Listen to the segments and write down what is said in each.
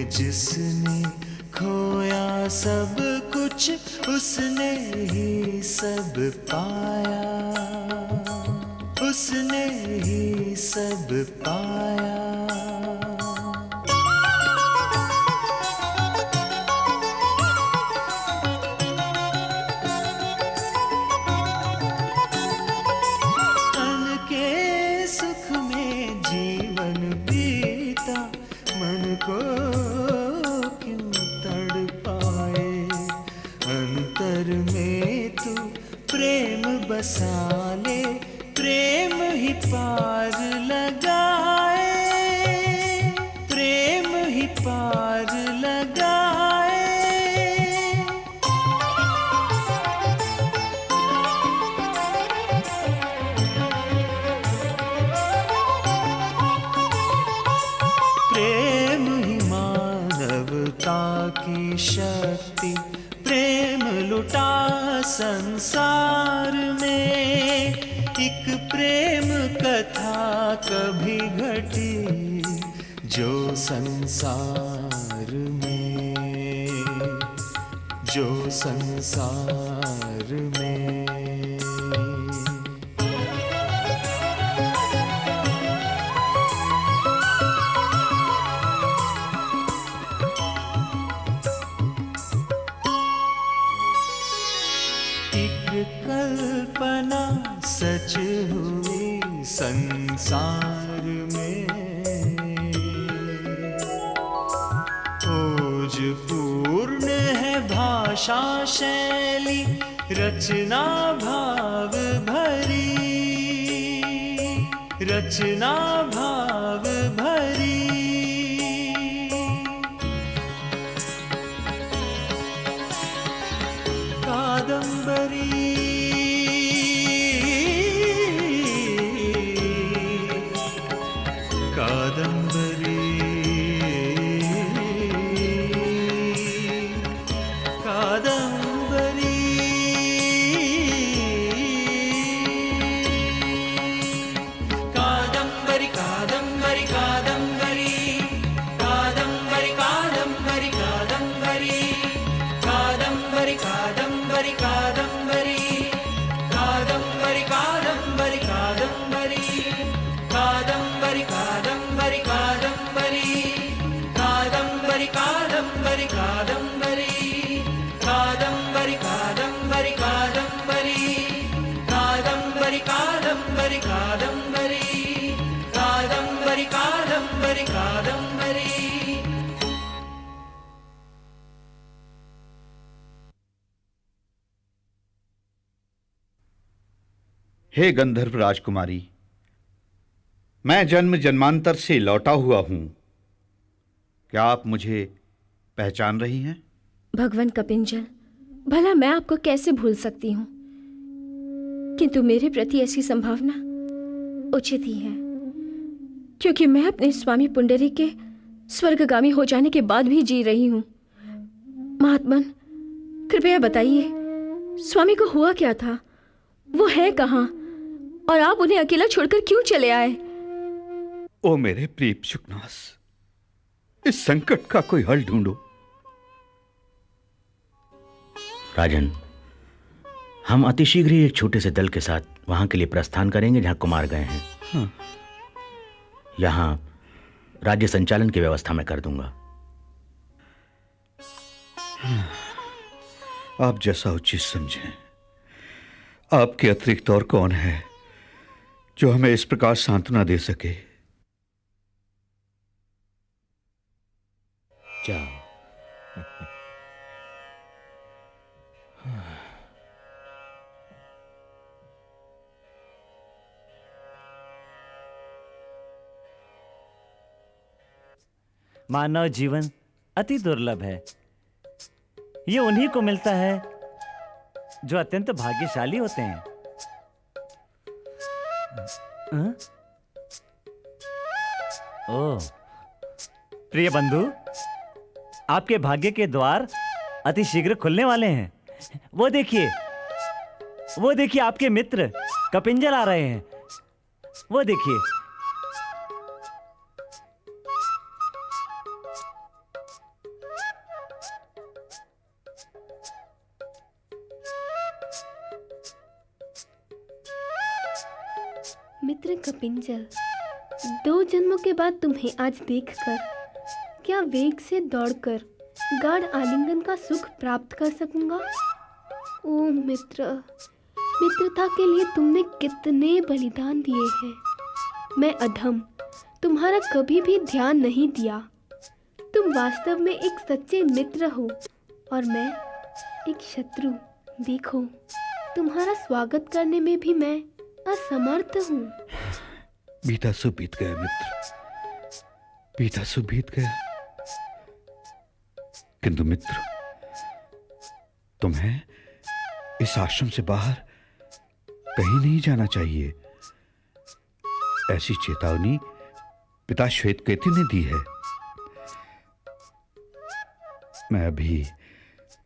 जिसने खोया सब कुछ उसने ही सब पाया, उसने ही सब पाया। बसाले प्रेम ही पार लगाए, प्रेम ही पार लगाए। प्रेम ही मानवता की शक्ति, प्रेम लुटा संसार में। एक प्रेम कथा कभी घटी जो संसार में, जो संसार में। कल्पना सच हुई संसार में, ओज पूर्ण है भाषा शैली, रचना भाव भरी, रचना भाव भरी। कादंबरी हे गंधर्व राजकुमारी, मैं जन्म जन्मांतर से लौटा हुआ हूं। क्या आप मुझे पहचान रही हैं? भगवान कपिंजल, भला मैं आपको कैसे भूल सकती हूँ, किंतु मेरे प्रति ऐसी संभावना उचित ही है, क्योंकि मैं अपने स्वामी पुंडरीक के स्वर्गगामी हो जाने के बाद भी जी रही हूँ। महात्मन, कृपया बताइए, स्वामी को हुआ क्या था? वो है कहाँ? और आप उन्हें अकेला छोड़कर क्यों चले आए? ओ मेरे प्रिय शुकनास, इस संकट का कोई हल ढूंढो। राजन, हम अतिशीघ्र ही एक छोटे से दल के साथ वहां के लिए प्रस्थान करेंगे जहां कुमार गए हैं। हाँ। यहां राज्य संचालन की व्यवस्था मैं कर दूंगा। आप जैसा उचित समझें। आपके अतिरिक्त और कौन है जो हमें इस प्रकार सांत्वना दे सके? जाओ। मानव जीवन अति दुर्लभ है। ये उन्हीं को मिलता है जो अत्यंत भाग्यशाली होते हैं। ओह, प्रिय बंधु, आपके भाग्य के द्वार अति शीघ्र खुलने वाले हैं। वो देखिए, वो देखिए, आपके मित्र कपिंजल आ रहे हैं। वो देखिए। पिंजल, 2 जन्मों के बाद तुम्हें आज देखकर क्या वेग से दौड़कर गाढ़ आलिंगन का सुख प्राप्त कर सकूंगा? ओ मित्र, मित्रता के लिए तुमने कितने बलिदान दिए हैं। मैं अधम, तुम्हारा कभी भी ध्यान नहीं दिया। तुम वास्तव में एक सच्चे मित्र हो और मैं एक शत्रु। देखो, तुम्हारा स्वागत करने में भी मैं असमर्थ हूँ। बीता सो बीत गया मित्र, बीता सो बीत गया। किंतु मित्र, तुम्हें इस आश्रम से बाहर कहीं नहीं जाना चाहिए, ऐसी चेतावनी पिता श्वेतकेतु ने दी है। मैं अभी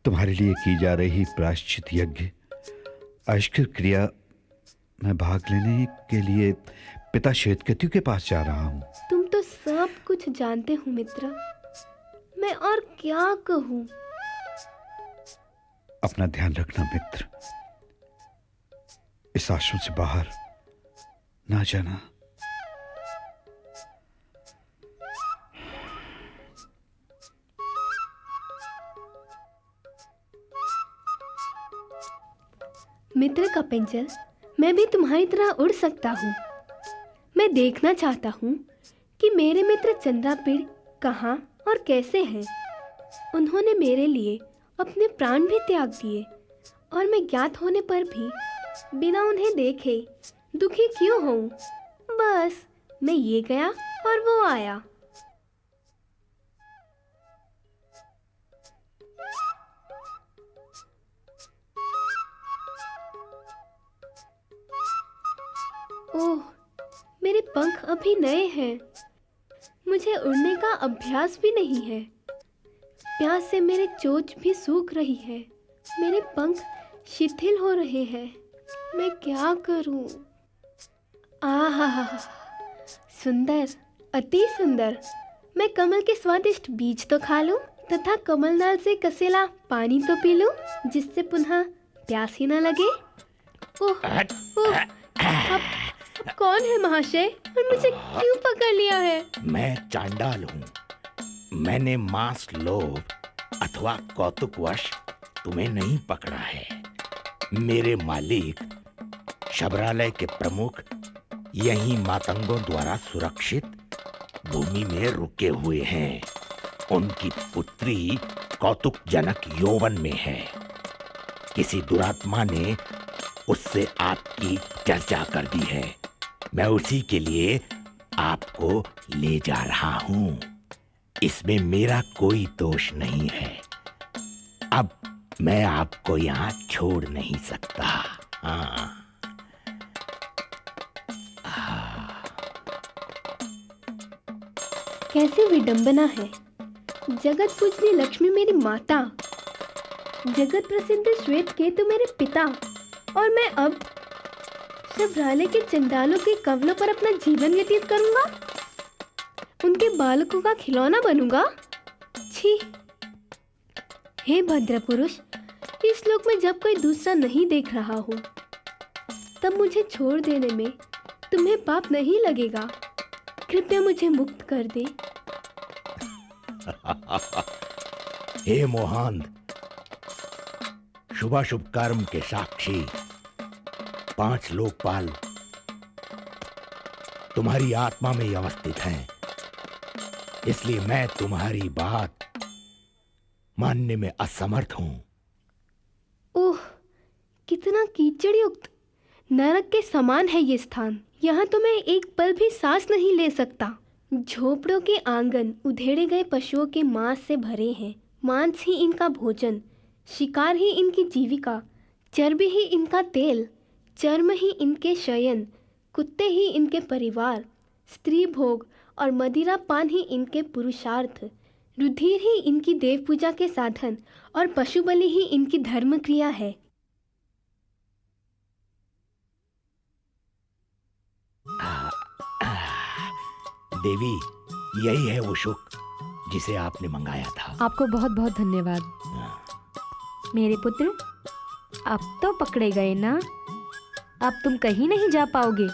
तुम्हारे लिए की जा रही प्रायश्चित यज्ञ अश्किर क्रिया में भाग लेने के लिए पिता श्वेतकेतु के पास जा रहा हूं। तुम तो सब कुछ जानते हो मित्र, मैं और क्या कहूँ। अपना ध्यान रखना मित्र, इस आश्रम से बाहर ना जाना। मित्र का पिंजल, मैं भी तुम्हारी तरह उड़ सकता हूँ। मैं देखना चाहता हूँ कि मेरे मित्र चंद्रापीड़ कहाँ और कैसे हैं। उन्होंने मेरे लिए अपने प्राण भी त्याग दिए और मैं ज्ञात होने पर भी बिना उन्हें देखे दुखी क्यों हूँ? बस मैं ये गया और वो आया। ओह, मेरे पंख अभी नए हैं। मुझे उड़ने का अभ्यास भी नहीं है। प्यास से मेरे चोंच भी सूख रही है। मेरे पंख शिथिल हो रहे हैं। मैं क्या करूं? आहा, सुंदर, अति सुंदर। मैं कमल के स्वादिष्ट बीज तो खा लूं तथा कमलनाल से कसेला पानी तो पी लूं, जिससे पुनः प्यास ही न लगे। ओह, ओह, अब कौन है महाशय और मुझे क्यों पकड़ लिया है? मैं चांडाल हूँ। मैंने मांस लोभ अथवा कौतुकवश तुम्हें नहीं पकड़ा है। मेरे मालिक शबरालय के प्रमुख यहीं मातंगों द्वारा सुरक्षित भूमि में रुके हुए हैं। उनकी पुत्री कौतुकजनक यौवन में है। किसी दुरात्मा ने उससे आपकी चर्चा कर दी है। मैं उसी के लिए आपको ले जा रहा हूं। इसमें मेरा कोई दोष नहीं है। अब मैं आपको यहाँ छोड़ नहीं सकता। हाँ। कैसी विडंबना है। जगत पूजनी लक्ष्मी मेरी माता, जगत प्रसिद्ध श्वेतकेतु मेरे पिता, और मैं अब शबरालय के चंडालों के कवलों पर अपना जीवन व्यतीत करूंगा? उनके बालकों का खिलौना बनूंगा? छी! हे भद्र पुरुष, इस लोक में जब कोई दूसरा नहीं देख रहा हो, तब मुझे छोड़ देने में तुम्हें पाप नहीं लगेगा। कृपया मुझे मुक्त कर दे। हे मोहांध, शुभाशुभ कर्म के साक्षी 5 लोकपाल तुम्हारी आत्मा में ही अवस्थित हैं। इसलिए मैं तुम्हारी बात मानने में असमर्थ हूं। ओह, कितना कीचड़ युक्त, नरक के समान है ये स्थान। यहाँ तो मैं एक पल भी सांस नहीं ले सकता। झोपड़ों के आंगन उधेड़े गए पशुओं के मांस से भरे हैं। मांस ही इनका भोजन, शिकार ही इनकी जीविका, चर्बी ही इनका तेल, चर्म ही इनके शयन, कुत्ते ही इनके परिवार, स्त्री भोग और मदिरा पान ही इनके पुरुषार्थ, रुधिर ही इनकी देव पूजा के साधन और पशु बलि ही इनकी धर्म क्रिया है। देवी, यही है वो सुख जिसे आपने मंगाया था। आपको बहुत बहुत धन्यवाद। मेरे पुत्र, अब तो पकड़े गए ना? अब तुम कहीं नहीं जा पाओगे।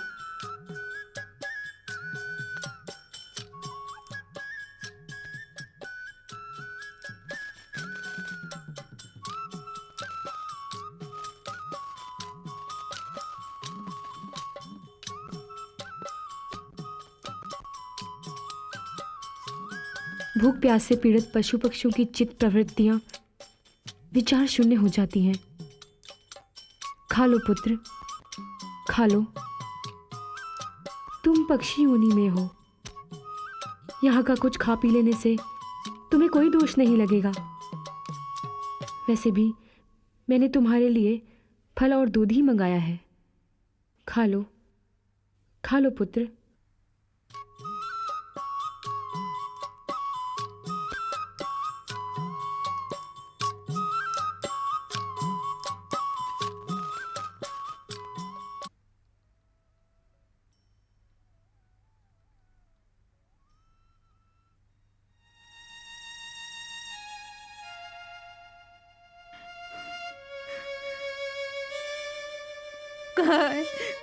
भूख प्यास से पीड़ित पशु पक्षियों की चित्त प्रवृत्तियां विचार शून्य हो जाती हैं। खा लो पुत्र, खा लो। तुम पक्षी योनि में हो, यहाँ का कुछ खा पी लेने से तुम्हें कोई दोष नहीं लगेगा। वैसे भी मैंने तुम्हारे लिए फल और दूध ही मंगाया है। खा लो पुत्र।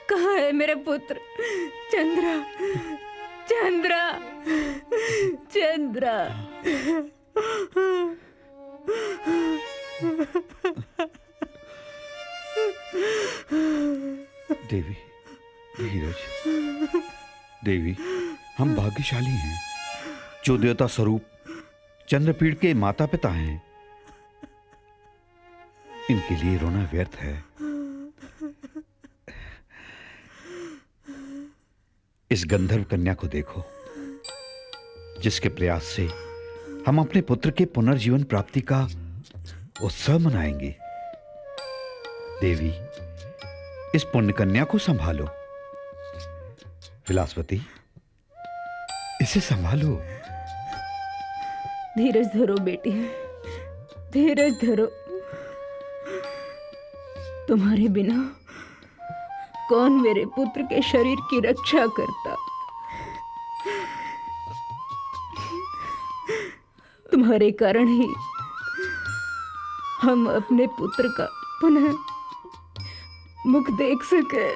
कहाँ है मेरा पुत्र? चंद्रा, चंद्रा, चंद्रा। देवी, धीरज। देवी, हम भाग्यशाली हैं जो देवता स्वरूप चंद्रपीड़ के माता पिता हैं। इनके लिए रोना व्यर्थ है। इस गंधर्व कन्या को देखो, जिसके प्रयास से हम अपने पुत्र के पुनर्जीवन प्राप्ति का उत्सव मनाएंगे। देवी, इस पुण्य कन्या को संभालो। विलासवती, इसे संभालो। धीरज धरो बेटी, धीरज धरो। तुम्हारे बिना कौन मेरे पुत्र के शरीर की रक्षा करता? तुम्हारे कारण ही हम अपने पुत्र का पुनः मुख देख सके।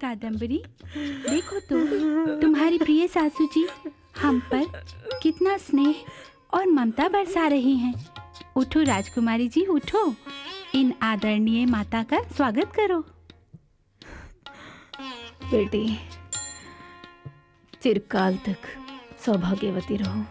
कादम्बरी, देखो तो तुम्हारी प्रिय सासू जी हम पर कितना स्नेह और ममता बरसा रही हैं। उठो राजकुमारी जी, उठो। इन आदरणीय माता का स्वागत करो। बेटी, चिरकाल तक सौभाग्यवती रहो।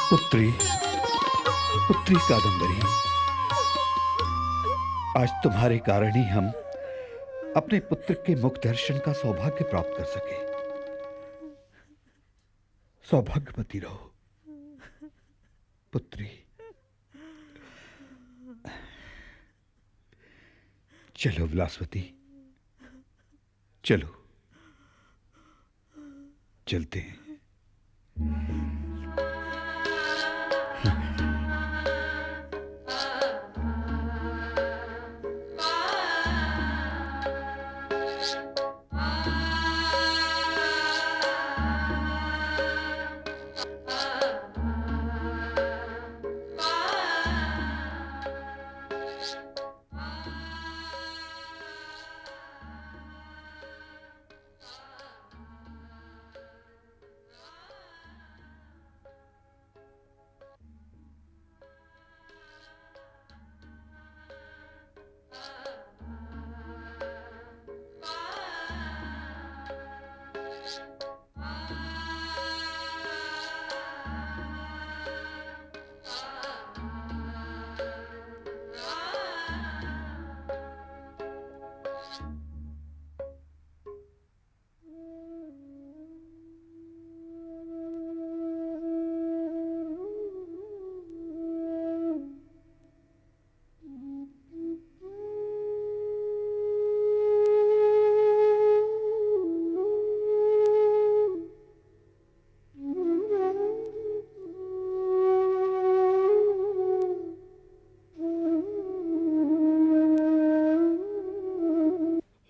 पुत्री, पुत्री कादम्बरी, आज तुम्हारे कारण ही हम अपने पुत्र के मुख दर्शन का सौभाग्य प्राप्त कर सके। सौभाग्यवती रहो पुत्री। चलो विलासवती, चलो, चलते हैं।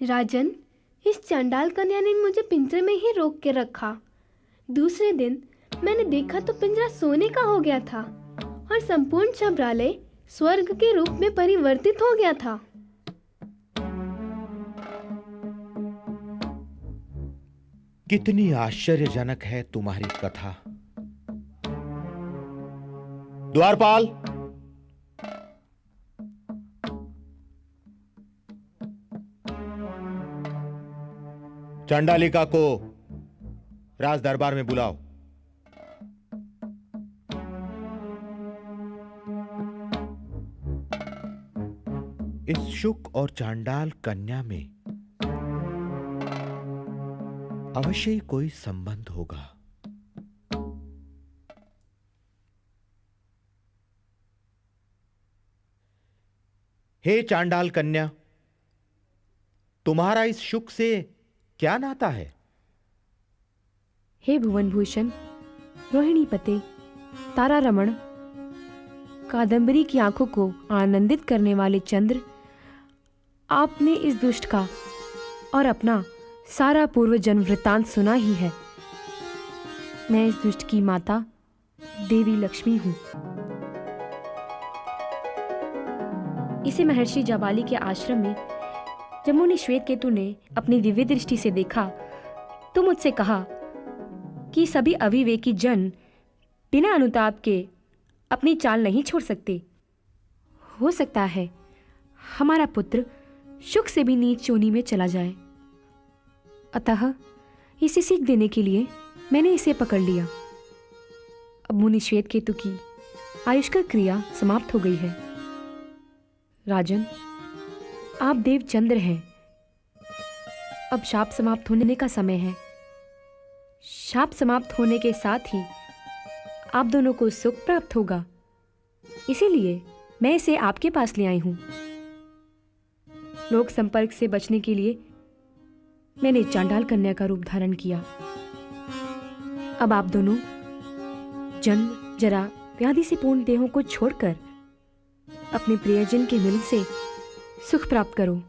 राजन, इस चांडाल कन्या ने मुझे पिंजरे में ही रोक के रखा। दूसरे दिन मैंने देखा तो पिंजरा सोने का हो गया था और संपूर्ण छबरालय स्वर्ग के रूप में परिवर्तित हो गया था। कितनी आश्चर्यजनक है तुम्हारी कथा। द्वारपाल, चंडालिका को राज दरबार में बुलाओ। इस शुक और चांडाल कन्या में अवश्य ही कोई संबंध होगा। हे चांडाल कन्या, तुम्हारा इस शुक से क्या नाता है? हे भुवनभूषण, रोहिणी पते, तारा रमण, कादंबरी की आंखों को आनंदित करने वाले चंद्र, आपने इस दुष्ट का और अपना सारा पूर्व जन्म वृत्तांत सुना ही है। मैं इस दुष्ट की माता देवी लक्ष्मी हूं। इसे महर्षि जाबाली के आश्रम में जब मुनि श्वेतकेतु ने अपनी दिव्य दृष्टि से देखा तो मुझसे कहा कि सभी अविवेकी जन बिना अनुताप के अपनी चाल नहीं छोड़ सकते। हो सकता है हमारा पुत्र शुक से भी नीच योनि में चला जाए, अतः इसे सीख देने के लिए मैंने इसे पकड़ लिया। अब मुनि श्वेतकेतु की आयुष्कर क्रिया समाप्त हो गई है। राजन, आप देवचंद्र हैं। अब शाप समाप्त होने का समय है। शाप समाप्त होने के साथ ही आप दोनों को सुख प्राप्त होगा, इसीलिए मैं इसे आपके पास ले आई हूं। लोक संपर्क से बचने के लिए मैंने चांडाल कन्या का रूप धारण किया। अब आप दोनों जन्म, जरा व्याधि से पूर्ण देहों को छोड़कर अपने प्रियजन के मिलन से सुख प्राप्त करो।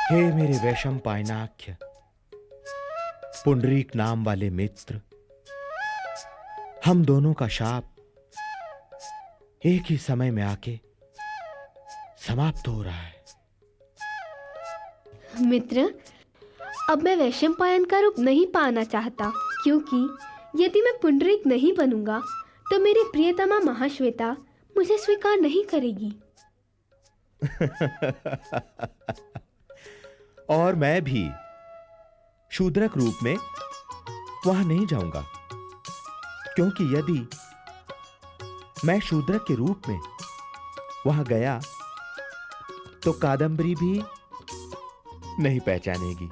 हे मेरे वैशम पायनाख्य, पुंडरीक नाम वाले मित्र, हम दोनों का शाप एक ही समय में आके समाप्त हो रहा है। मित्र, अब मैं वैशंपायन का रूप नहीं पाना चाहता, क्योंकि यदि मैं पुंडरीक नहीं बनूंगा तो मेरी प्रियतमा महाश्वेता मुझे स्वीकार नहीं करेगी। और मैं भी शूद्रक रूप में वहां नहीं जाऊंगा, क्योंकि यदि मैं शूद्रक के रूप में वहां गया तो कादंबरी भी नहीं पहचानेगी।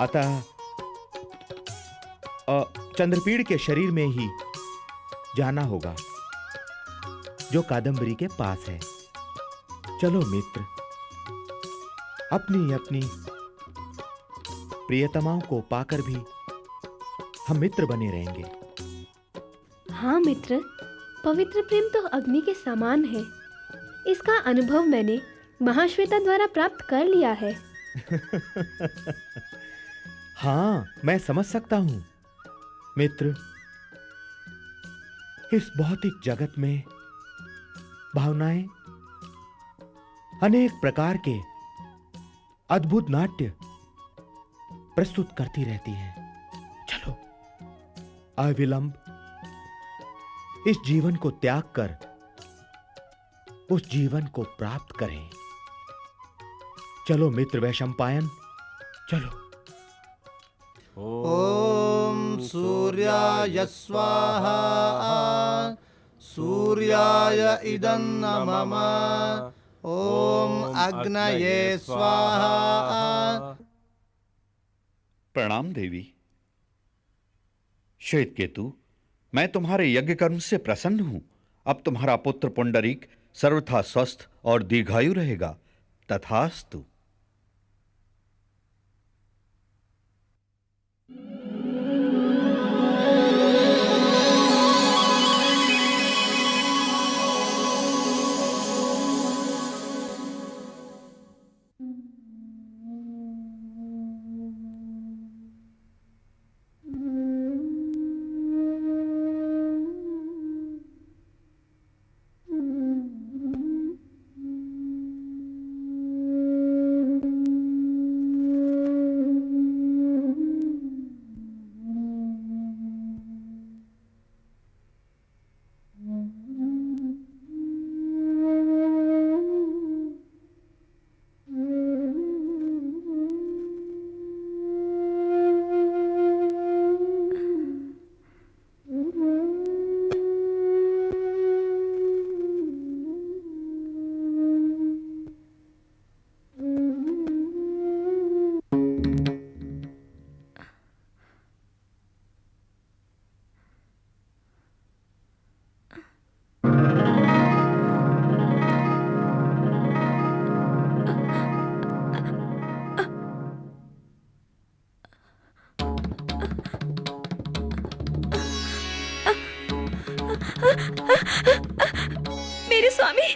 अतः चंद्रपीड़ के शरीर में ही जाना होगा, जो कादंबरी के पास है। चलो मित्र, अपनी अपनी प्रियतमाओं को पाकर भी हम मित्र बने रहेंगे। हाँ मित्र, पवित्र प्रेम तो अग्नि के समान है। इसका अनुभव मैंने महाश्वेता द्वारा प्राप्त कर लिया है। हाँ, मैं समझ सकता हूं मित्र। इस भौतिक जगत में भावनाएं अनेक प्रकार के अद्भुत नाट्य प्रस्तुत करती रहती हैं। चलो अविलंब इस जीवन को त्याग कर उस जीवन को प्राप्त करें। चलो मित्र वैशंपायन, चलो। ॐ सूर्याय स्वाहा सूर्याय इदं नमः। ॐ अग्नये स्वाहा। प्रणाम देवी। श्वेतकेतु, मैं तुम्हारे यज्ञ कर्म से प्रसन्न हूं। अब तुम्हारा पुत्र पुंडरीक सर्वथा स्वस्थ और दीर्घायु रहेगा। तथास्तु। मेरे स्वामी,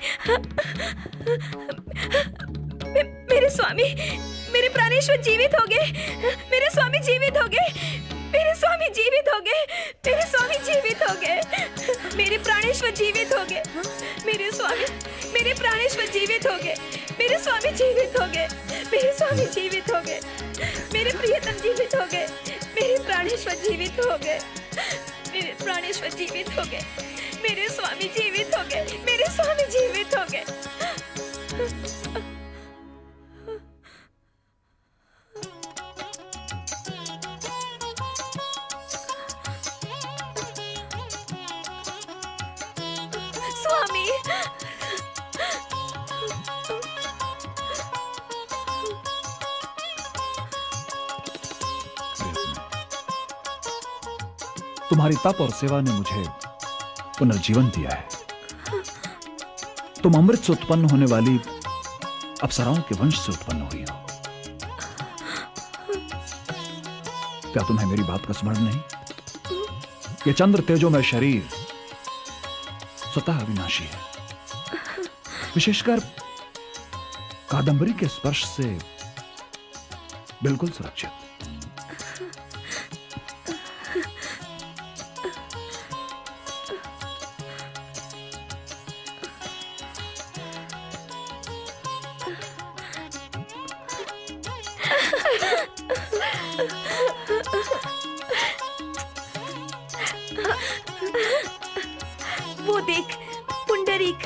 मेरे स्वामी, मेरे प्राणेश्वर जीवित हो गए। मेरे स्वामी जीवित हो गए। मेरे स्वामी जीवित हो गए। मेरे स्वामी जीवित हो गए। मेरे प्राणेश्वर जीवित हो गए। मेरे स्वामी, मेरे प्राणेश्वर जीवित हो गए। मेरे स्वामी जीवित हो गए। मेरे स्वामी जीवित हो गए। मेरे प्रियतम जीवित हो गए। मेरे प्राणेश्वर जीवित हो गए। मेरे प्राणेश्वर जीवित हो गए। मेरे स्वामी जीवित हो गए। मेरे स्वामी जीवित हो गए। स्वामी, तुम्हारी तप और सेवा ने मुझे पुनर्जीवन दिया है। तुम अमृत से उत्पन्न होने वाली अप्सराओं के वंश से उत्पन्न हुई हो। क्या तुम्हें मेरी बात का स्मरण नहीं? ये चंद्र तेजोमय शरीर स्वतः अविनाशी है, विशेषकर कादंबरी के स्पर्श से बिल्कुल सुरक्षित। वो देख, पुंडरीक।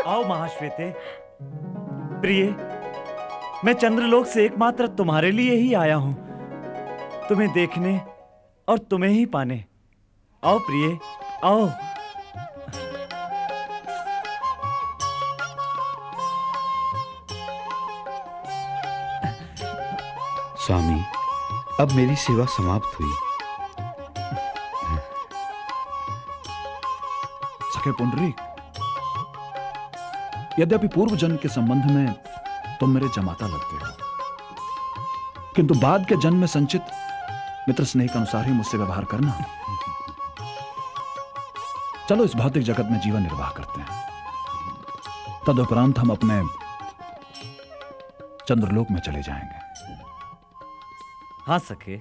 आओ महाश्वेते। प्रिय, मैं चंद्रलोक से एकमात्र तुम्हारे लिए ही आया हूं, तुम्हें देखने और तुम्हें ही पाने। आओ प्रिय, आओ। स्वामी, अब मेरी सेवा समाप्त हुई। सखे पुंडरीक, यद्यपि पूर्व जन्म के संबंध में तुम मेरे जमाता लगते हो, किंतु बाद के जन्म में संचित मित्र स्नेह के अनुसार ही मुझसे व्यवहार करना। चलो इस भौतिक जगत में जीवन निर्वाह करते हैं, तदुपरांत हम अपने चंद्रलोक में चले जाएंगे। हाँ सखे।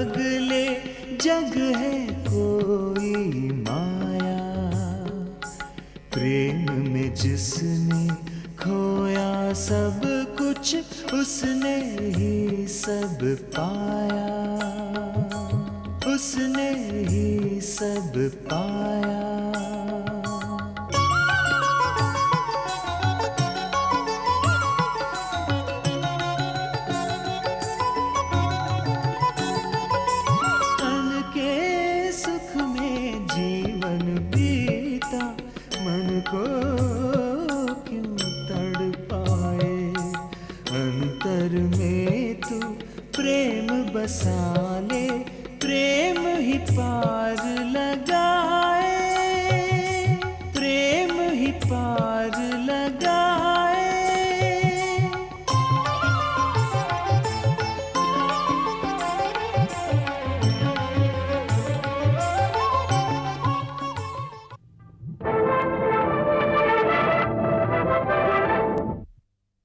अगले जग है कोई माया, प्रेम में जिसने खोया सब कुछ उसने ही सब पाया, उसने ही सब पाया। तन के सुख में जीवन बीता, मन को क्यों तड़पाए, अंतर में तू प्रेम बसा ले, प्रेम ही पा